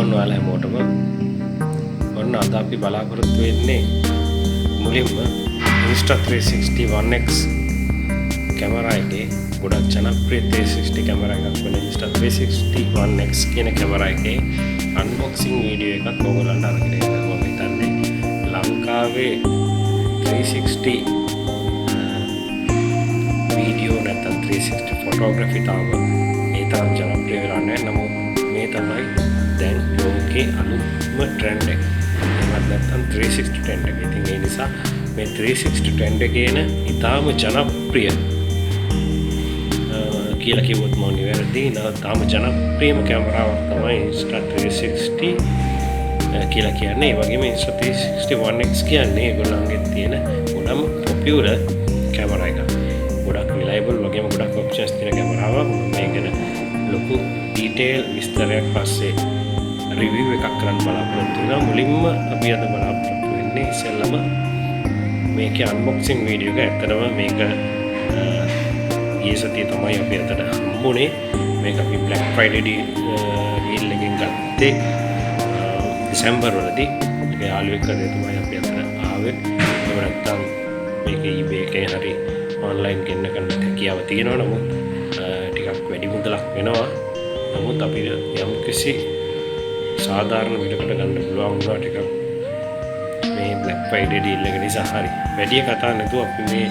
ආයුබෝවන් ඔයාලා හැමෝටම. ඔන්න අද අපි බලාපොරොත්තු වෙන්නේ මුලින්ම Insta 360 1x කැමරා එකේ ගොඩක් ජනප්‍රිය 360 කැමරා එකක් වෙන Insta 360 1x කියන කැමරා එකේ අන්බොක්සිං වීඩියෝ එකක් ඔයගොල්ලන්ට අරගෙන එන්න මම හිතන්නේ ලංකාවේ 360 වීඩියෝ නැත්නම් 360 ෆොටෝග්‍රැෆි තාම ඒ තරම් ජනප්‍රිය වෙලා නැහැ. නමුත් මේ තමයි දැන් ලෝකේ අලුත්ම ට්‍රෙන්ඩ් එක. එහෙමත් නැත්නම් 360 ට්‍රෙන්ඩ් එක. ඉතින් ඒ නිසා මේ 360 ට්‍රෙන්ඩ් එකේන ඊටාම ජනප්‍රිය කියලා කිව්වොත් මම නිවැරදි. තාම ජනප්‍රියම කැමරාවක් තමයි Insta 360 කියලා කියන්නේ. ඒ වගේම Insta 360 1x කියන්නේ ඒගොල්ලන්ගේ තියෙන ගොඩම පොපියුලර් කැමරා එකක්. ගොඩක් රිලයබල් වගේම ගොඩක් ඔප්ෂන්ස් තියෙන කැමරාවක්. මේ ගැන ලොකු ඩීටේල් විස්තරයක් පස්සේ රිවිව් එකක් කරන්න බලාපොරොත්තු වෙනවා. මුලින්ම අපි අද බලාපොරොත්තු වෙන්නේ ඉස්සෙල්ලම මේකේ අන්බොක්සිං වීඩියෝ එක. ඇත්තටම මේක ඊයේ සතියේ තමයි අපි අතට හම්බුනේ. මේක අපි Black Friday ඩීල් එකෙන් ගත්තේ දෙසැම්බර් වලදී. ඒක යාළුවෙක් කරේ තමයි අපි අතට ආවේ. ඒක නැත්තම් මේක eBay එකේ හරි ඔන්ලයින් ගෙන්න ගන්න හැකියාව තියෙනවා. නමුත් ටිකක් වැඩි මුදලක් වෙනවා. නමුත් අපි යම් කිසි සාධාරණ විදිහකට ගන්න පුළුවන් වුණා ටිකක් මේ Black Friday deal එක නිසා. හරි වැඩි කතා නැතුව අපි මේ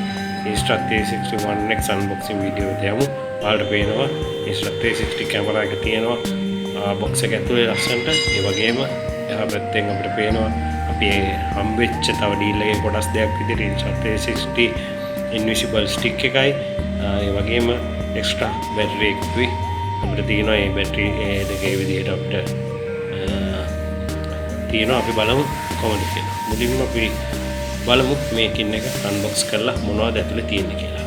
Insta 360 1x unboxing වීඩියෝ එක යමු. ඔයාලට පේනවා Insta 360 කැමරා එක තියෙනවා box එක ඇතුලේ ලස්සනට. ඒ වගේම එහා පැත්තෙන් අපිට පේනවා අපි හම්බෙච්ච තව deal එකේ කොටස් දෙකක් විදිහට Insta 360 invisible stick එකයි ඒ වගේම extra battery එකකුයි අපිට තියෙනවා. මේ බැටරි දෙකේ විදිහට අපිට තියෙනවා. අපි බලමු කොහොමද කියලා. මුලින්ම අපි බලමු මේකින් එක අන්බොක්ස් කරලා මොනවද ඇතුලේ තියෙන්නේ කියලා.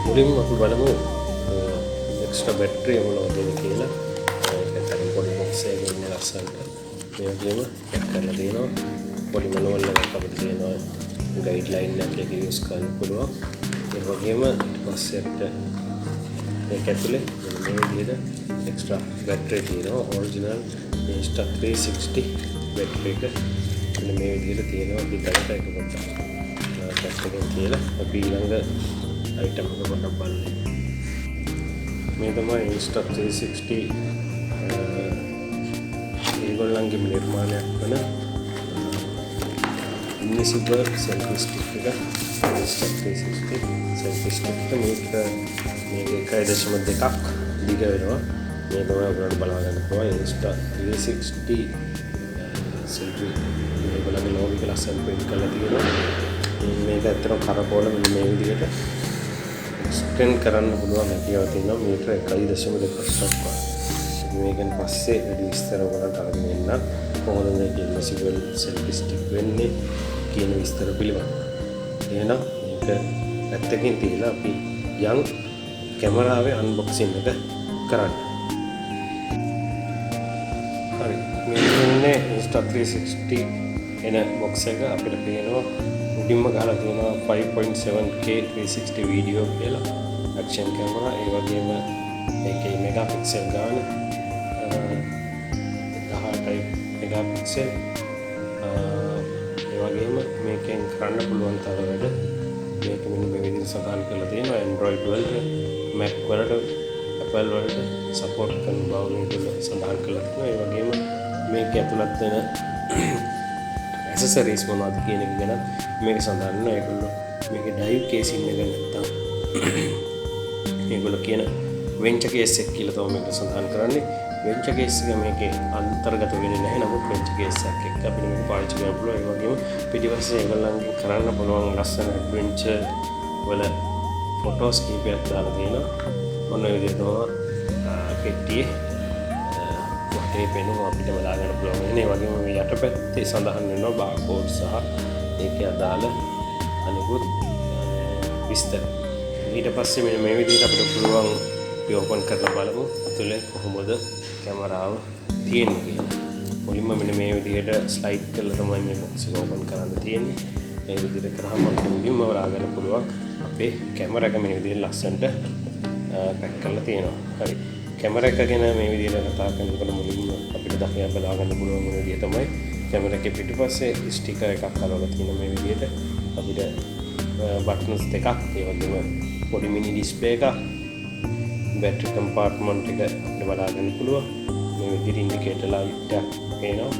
මුලින්ම අපි බලමු extra battery මොනවද කියලා. ඒකත් අර පොඩි box එකේ ඉන්න ලස්සනට මේ වගේම පැක් කරලා තියෙනවා. පොඩි manual එකක් අපිට තියෙනවා. ගයිඩ්ලයින් එකක් යූස් කරන්න පුළුවන්. ඒ වගේම පස්සේ අපිට මේක ඇතුලේ මේ විදිහට එක්ස්ට්‍රා බැටරි තියෙනවා. ඔරිජිනල් Insta 360 බැටරි එක මෙන්න මේ විදිහට තියෙනවා. පිටකට එක පොඩ්ඩක් පැත්තකින් තියලා අපි ඊළඟ අයිටම් එක පොඩ්ඩක් බලමු. මේ තමයි Insta 360 ඒගොල්ලන්ගේ නිර්මාණයක් වන invisible selfie stick එක. Insta 360 selfie stick එක මේක 1.2ක් දිග වෙනවා. මේ තමයි ඔයාලට බලා ගන්න පුළුවන් Insta 360 selfie. මේගොල්ලන්ගේ ලෝගෝ එක ලස්සන print කරලා තියෙනවා. මේක ඇත්තටම කරකෝල මේ විදිහට extend කරන්න පුළුවන් හැකියාව තියෙනවා. මීටර 1.2ක්. මේකෙන් පස්සේ වැඩි විස්තර ඔයාලට අරගෙන එන්න කොහොමද මේක invisible selfie stick වෙන්නේ කියන විස්තර පිළිබඳව. එහෙනම් මේක පැත්තකින් තියලා අපි යම් කැමරාවේ අන්බොක්සින් එක කරන්න. හරි මේ ඉන්නේ Insta 360 එන box එක. අපිට පේනවා මුලින්ම ගහලා තියෙනවා 5.7K 360 වීඩියෝ කියලා action camera. ඒ වගේම මේකේ මෙගාපික්සල් ගාන 18යි මෙගාපික්සල්. ඒ වගේම මේකෙන් කරන්න පුළුවන් තව වැඩ මේක මෙන්න මේ විදිහට සඳහන් කරලා තියෙනවා. Android වලට, Mac වලට, Apple වලට support කරන බව මේක සඳහන් කරලා තියෙනවා. ඒ වගේම මේක ඇතුළත් වෙන accessories මොනවද කියන එක ගැන මේක සඳහන් වෙනවා. ඒගොල්ලෝ මේකේ dive casing එක නැත්තම් ඒගොල්ලෝ කියන venture case එක කියලා තමයි මේක සඳහන් කරන්නේ. venture case එක මේකේ අන්තර්ගත වෙන්නේ නැහැ. නමුත් venture case එකක් එක්ක අපිට මේක පාවිච්චි කරන්න පුළුවන්. ඒ වගේම පිටිපස්සේ ඒගොල්ලන්ගෙන් කරන්න පුළුවන් ලස්සන ඇඩ්වෙන්චර් වල ෆොටෝස් කීපයක් දාලා තියෙනවා. මොන විදිහටම පෙට්ටියේ වටේ පෙනුම අපිට බලා ගන්න පුළුවන්. ඒ වගේම මේ යටපැත්තේ සඳහන් වෙනවා බාර්කෝඩ් සහ ඒකේ අදාළ අනිකුත් විස්තර. ඊට පස්සේ මෙන්න මේ විදිහට අපිට පුළුවන් අපි ඕපන් කරලා බලමු ඇතුලේ කොහොමද කැමරාව තියෙන්නේ කියලා. මුලින්ම මෙන්න මේ විදිහට ස්ලයිඩ් කරලා තමයි මේ box එක ඕපන් කරන්න තියෙන්නේ. මේ විදිහට කරාම මුලින්ම බලා ගන්න පුළුවන් අපේ කැමරා එක මේ විදිහට ලස්සනට පැක් කරලා තියෙනවා. හරි කැමරා එක ගැන මේ විදිහට කතා කරනකොට මුලින්ම අපිට දකින්න බලා ගන්න පුළුවන් වෙන විදිය තමයි කැමරා එකේ පිටුපස්සේ ස්ටිකර් එකක් අලවලා තියෙන මේ විදිහට අපිට බටන්ස් දෙකක් ඒ වගේම පොඩි මිනි ඩිස්ප්ලේ එකක් බැටරි කම්පාර්ට්මන්ට් එක අපිට බලා ගන්න පුළුවන් මේ විදිහට ඉන්ඩිකේටර් ලයිට් එකක් පේනවා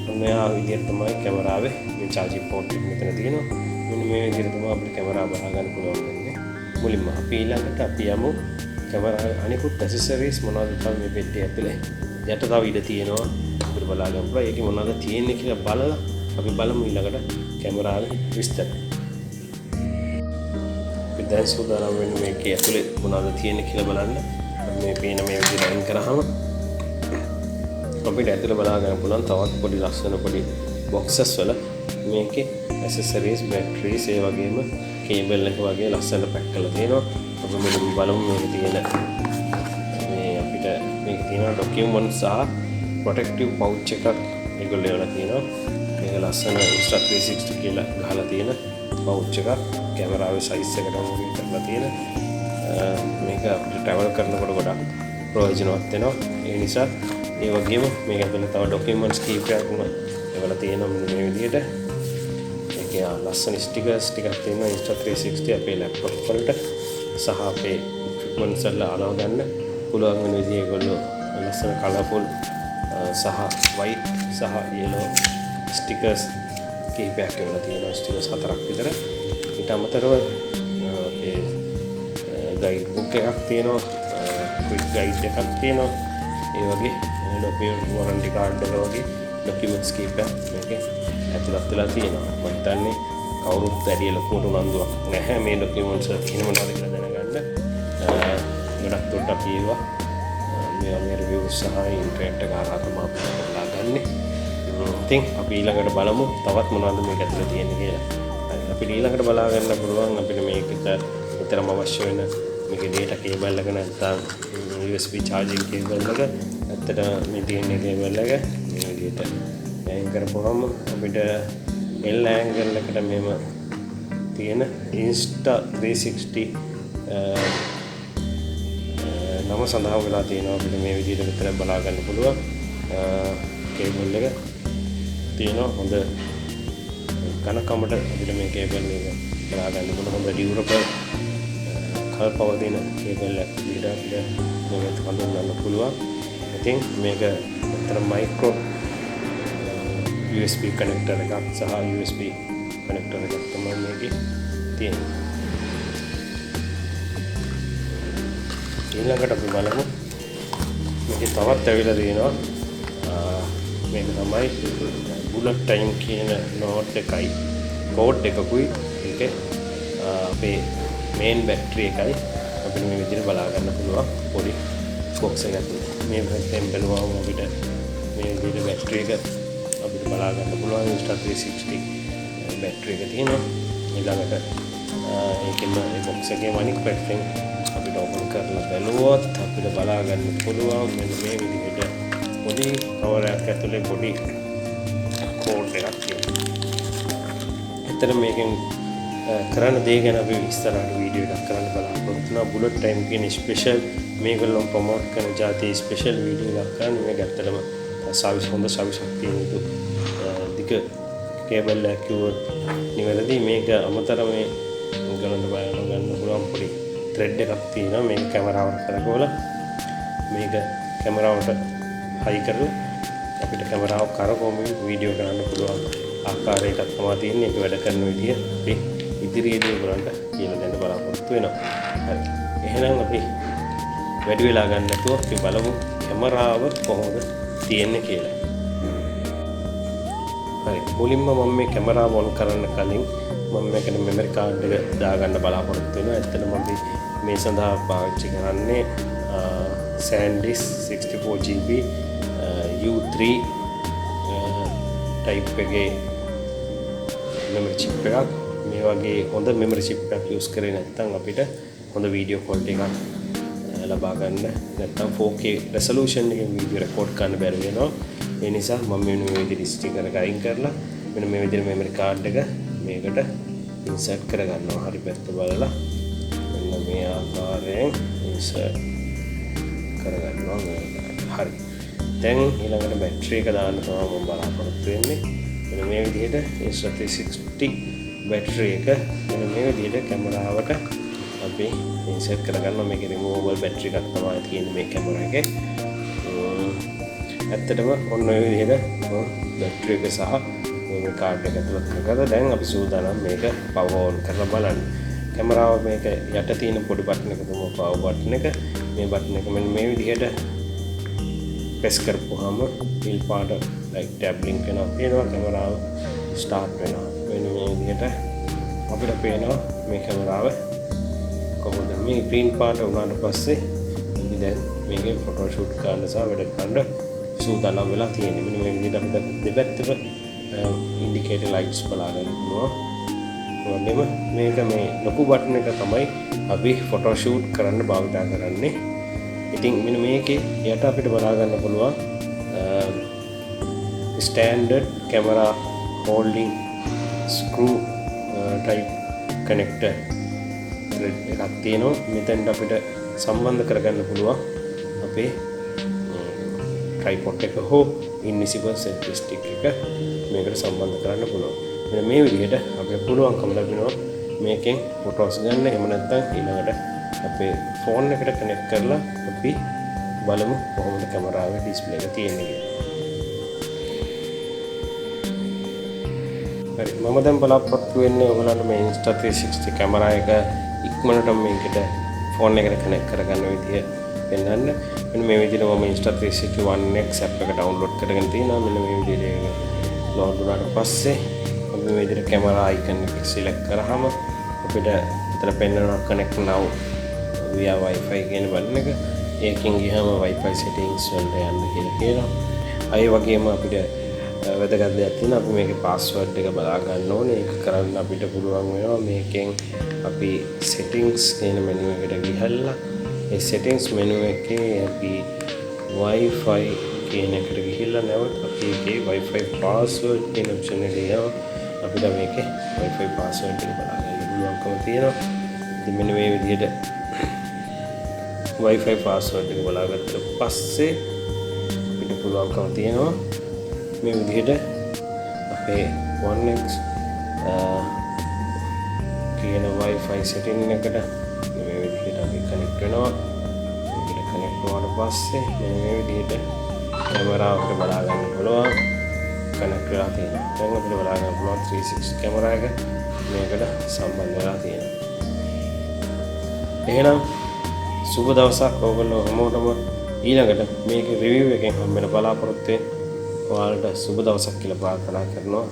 ඔන්න ආ විදිහට තමයි කැමරාවේ මේ චාර්ජින් පෝට් එක මෙතන තියෙනවා මෙන්න මේ විදිහට තමයි අපිට කැමරාව බලා ගන්න පුළුවන් වෙන්නේ මුලින්ම අපි ඊළඟට අපි යමු කැමරා අනිකුත් ඇසෙසරිස් මොනවද තමයි මේ පෙට්ටිය ඇතුලේ යට තව ඉඩ තියෙනවා අපිට බලා ගන්න පුළුවන් ඒකේ මොනවද තියෙන්නේ කියලා බලලා අපි බලමු ඊළඟට කැමරාවේ විස්තර අපි දැන් සූදානම් වෙන්නේ මේකේ ඇතුලේ මොනවද තියෙන්නේ කියලා බලන්න මේ පේන මේ විදිහට අයින් කරාම අපිට ඇතුලේ බලා ගන්න පුළුවන් තවත් පොඩි ලස්සන පොඩි බොක්සස් වල මේකේ ඇසෙසරිස් බැටරිස් ඒ වගේම කේබල් එක වගේ ලස්සනට පැක් කරලා තියෙනවා අපි මුලින්ම බලමු මේකේ තියෙන මේ අපිට මේකේ තියෙන ඩොකියුමන්ට් සහ ප්‍රොටෙක්ටිව් පවුච් එකක් ඒගොල්ලෝ ඒවලා තියෙනවා මේක ලස්සන Insta 360 කියලා ගහලා තියෙන පවුච් එකක් කැමරාවේ සයිස් එකට වගේ කරලා තියෙන මේක අපිට ට්‍රැවල් කරනකොට ගොඩක් ප්‍රයෝජනවත් වෙනවා ඒ නිසා ඒ වගේම මේක ඇතුලේ තව ඩොකියුමන්ට්ස් කීපයක්ම ඒවලා තියෙනවා මේ විදිහට ඒකේ ලස්සන ස්ටිකර්ස් ටිකක් තියෙනවා Insta 360 අපේ ලැප්ටොප් වලට සහ අපේ ඉක්විප්මන්ට්ස් වල අලව ගන්න පුළුවන් වෙන විදිහ ඒගොල්ලෝ ලස්සන කලර්ෆුල් සහ වයිට් සහ yellow ස්ටිකර්ස් කීපයක් ඒවලා තියෙනවා ස්ටිකර්ස් 4ක් විතර ඊට අමතරව අපේ ගයිඩ් බුක් එකක් තියෙනවා ක්වික් ගයිඩ් එකක් තියෙනවා ඒ වගේ ඩොකියුමන්ට් වොරන්ටි කාඩ් එක වගේ ඩොකියුමන්ට්ස් කීපයක් මේකේ ඇතුළත් වෙලා තියෙනවා මම හිතන්නේ කවුරුත් වැඩි ලොකුට උනන්දුවක් නැහැ මේ ඩොකියුමන්ට්ස් වල තියෙන මොනවද කියලා දැනගන්න ගොඩක් දුරට අපි ඒවා මේ රිවිව්ස් සහ ඉන්ටර්නෙට් එක හරහා තමයි අපි බලාගන්නේ ඉතින් අපි ඊළඟට බලමු තවත් මොනවද මේක ඇතුළේ තියෙන්නේ කියලා අපිට ඊළඟට බලා ගන්න පුළුවන් අපිට මේකට විතරම අවශ්‍ය වෙන මේකේ data cable එක නැත්නම් USB charging cable එක ඇත්තට මේ තියෙන cable එක මේ විදිහට ඇයින් කරපුවම අපිට L angle එකට මෙහෙම තියෙන Insta 360 නම සඳහන් වෙලා තියෙනවා අපිට මේ විදිහට විතර බලා ගන්න පුළුවන් කේබල් එක තියෙනවා හොඳ කනකමට අපිට මේ කේබල් එක බලා ගන්න පුළුවන් හොඳ ඩියුරබල් කල්පවදින කේබල් එකක් විදිහට අපිට මේක හඳුන්වන්න පුළුවන් ඉතින් මේක අතර මයික්‍රෝ USB කනෙක්ටර් එකක් සහ USB කනෙක්ටර් එකක් තමයි මේකේ තියෙන්නේ ඊළඟට අපි බලමු මේකේ තවත් ඇවිල්ලා තියෙනවා මේක තමයි බුලට් ටයිම් කියන නෝට් එකයි කෝඩ් එකකුයි ඒකේ අපේ මේන් බැටරි එකයි අපිට මේ විදිහට බලා ගන්න පුළුවන් පොඩි බොක්ස් එකක් ඇතුලේ මේ පැත්තෙන් බලුවම අපිට මේ විදිහට බැටරි එක අපිට බලා ගන්න පුළුවන් Insta 360 බැටරි එක තියෙනවා ඊළඟට ඒකෙම මේ බොක්ස් එකේ අනික් පැත්තෙන් අපිට ඕපන් කරලා බලුවොත් අපිට බලා ගන්න පුළුවන් මෙන්න මේ විදිහට පොඩි කවර් එකක් ඇතුලේ පොඩි කෝඩ් එකක් තියෙනවා. ඇත්තට මේකෙන් කරන්න දේ ගැන අපි ඉස්සරහට වීඩියෝ එකක් කරන්න බලාපොරොත්තු වෙනවා. බුලට් ටයිම් කියන ස්පෙෂල් මේගොල්ලෝ ප්‍රොමෝට් කරන જાති ස්පෙෂල් වීඩියෝ එකක් කරන්න මේක ඇත්තටම සර්විස් හොඳ සර්විස් එකක් තියෙන යුතු දිග කේබල් එකක් කිව්වොත් නිවැරදි මේක අමතර මේ ගලන්න බලන්න ගන්න පුළුවන් පොඩි ත්‍රෙඩ් එකක් තියෙනවා මේක කැමරාවට කරකවලා මේක කැමරාවට හයි කරලා අපිට කැමරාව කරකවමින් වීඩියෝ කරන්න පුළුවන් ආකාරයකට තමයි තියෙන්නේ ඒක වැඩ කරන විදිය අපි ඉදිරියේදී බලන්න කියලා දැන් බලාපොරොත්තු වෙනවා හරි එහෙනම් අපි වැඩි වෙලා ගන්න නැතුව අපි බලමු කැමරාව කොහොමද තියෙන්නේ කියලා හරි මුලින්ම මම මේ කැමරාව ඔන් කරන්න කලින් මම මේකට මෙමරි කාඩ් එක දාගන්න බලාපොරොත්තු වෙනවා ඇත්තටම අපි මේ සඳහා පාවිච්චි කරන්නේ SanDisk 64GB U3 type එකේ memory chip එකක් මේ වගේ හොඳ memory chip එකක් use කරේ නැත්නම් අපිට හොඳ video quality එකක් ලබා ගන්න නැත්නම් 4K resolution එකකින් video record කරන්න බැරි වෙනවා ඒ නිසා මම මේ විදිහට ස්ටිකර් එක අයින් කරලා මෙන්න මේ විදිහට memory card එක මේකට insert කරගන්නවා හරි පැත්ත බලලා මෙන්න මේ ආකාරයෙන් insert කරගන්නවා මේක. හරි. දැන් ඊළඟට බැටරි එක දාන්න තමයි මම බලාපොරොත්තු වෙන්නේ. මෙන්න මේ විදිහට Insta 360 බැටරි එක මෙන්න මේ විදිහට කැමරාවට අපි ඉන්සර්ට් කරගන්නවා. මේකේ රිමූවබල් බැටරි එකක් තමයි තියෙන්නේ මේ කැමරා එකේ. ඇත්තටම ඔන්න ඔය විදිහට බැටරි එක සහ මේ කාඩ් එක ඇතුළත් කරගත්තා. දැන් අපි සූදානම් මේක පවර් ඕන් කරලා බලන්න. කැමරාව මේක යට තියෙන පොඩි බටන් එක තමයි පවර් බටන් එක. මේ බටන් එක මෙන්න මේ විදිහට ප්‍රෙස් කරපුවාම නිල් පාට ලයිට් ටැබ් බ්ලින්ක් වෙනවා. පේනවා කැමරාව ස්ටාර්ට් වෙනවා. මෙන්න මේ විදිහට අපිට පේනවා මේ කැමරාව කොහොමද මේ ග්‍රීන් පාට වුණාට පස්සේ අපි දැන් මේකේ ෆොටෝ ෂූට් කරන්න සහ වැඩ කරන්න සූදානම් වෙලා තියෙන්නේ. මෙන්න මේ විදිහට අපිට දෙපැත්තට ඉන්ඩිකේටර් ලයිට්ස් බලා ගන්න පුළුවන්. වගේම මේක මේ ලොකු බටන් එක තමයි අපි ෆොටෝ ෂූට් කරන්න භාවිත කරන්නේ. ඉතින් මෙන්න මේකේ යට අපිට බලා ගන්න පුළුවන් standard camera holding screw type connector එකක් තියෙනවා. මෙතෙන්ට අපිට සම්බන්ධ කරගන්න පුළුවන් අපේ ට්‍රයිපොඩ් එක හෝ ඉන්විසිබල් සෙල්ෆි ස්ටික් එක මේකට සම්බන්ධ කරන්න පුළුවන්. මෙන්න මේ විදිහට අපිට පුළුවන්කම ලැබෙනවා මේකෙන් ෆොටෝස් ගන්න. එහෙම නැත්නම් ඊළඟට අපේ ෆෝන් එකට කනෙක්ට් කරලා අපි බලමු කොහොමද කැමරාවේ ඩිස්ප්ලේ එක තියෙන්නේ කියලා. හරි, මම දැන් බලාපොරොත්තු වෙන්නේ ඔයගලන්ට මේ Insta 360 කැමරා එක ඉක්මනට මේකට ෆෝන් එකට කනෙක්ට් කරගන්න විදිය පෙන්වන්න. මෙන්න මේ විදිහට මම Insta 360 1X app එක ඩවුන්ලෝඩ් කරගෙන තියෙනවා. මෙන්න මේ විදිහට ලෝඩ් වුණාට පස්සේ අපි මේ විදිහට කැමරා අයිකන් එක සිලෙක්ට් කරාම අපිට එතන පෙන්වනවා connect now via wifi කියන බටන් එක. ඒකෙන් ගියාම wifi settings වලට යන්න කියලා කියනවා. අය වගේම අපිට වැදගත් දෙයක් තියෙනවා. අපි මේකේ password එක බලා ගන්න ඕනේ. ඒක කරන්න අපිට පුළුවන් වෙනවා මේකෙන් අපි settings කියන menu එකට ගිහලා ඒ settings menu එකේ අපි wifi කියන එකට ගිහිල්ලා නැවත අපි ඒකේ wifi password කියන option එකට යනවා. අපිට මේකේ wifi password එක බලා ගන්න පුළුවන්කම තියෙනවා. ඉතින් මෙන්න මේ විදිහට wifi password එක බලාගත්ත පස්සේ අපිට පුළුවන්කම තියෙනවා මේ විදිහට අපේ 1x කියන wifi setting එකට මේ විදිහට අපි connect වෙනවා. මේකට connect වුණාට පස්සේ මේ විදිහට කැමරාවට බලා ගන්න පුළුවන්. connect වෙලා තියෙනවා. දැන් අපිට බලා ගන්න පුළුවන් 360 කැමරා එක මේකට සම්බන්ධ වෙලා තියෙනවා. එහෙනම් සුබ දවසක් ඔයගොල්ලෝ හැමෝටම. ඊළඟට මේකේ රිවිව් එකෙන් හම්බෙන බලාපොරොත්තු වෙන ඔයාලට සුබ දවසක් කියලා ප්‍රාර්ථනා කරනවා.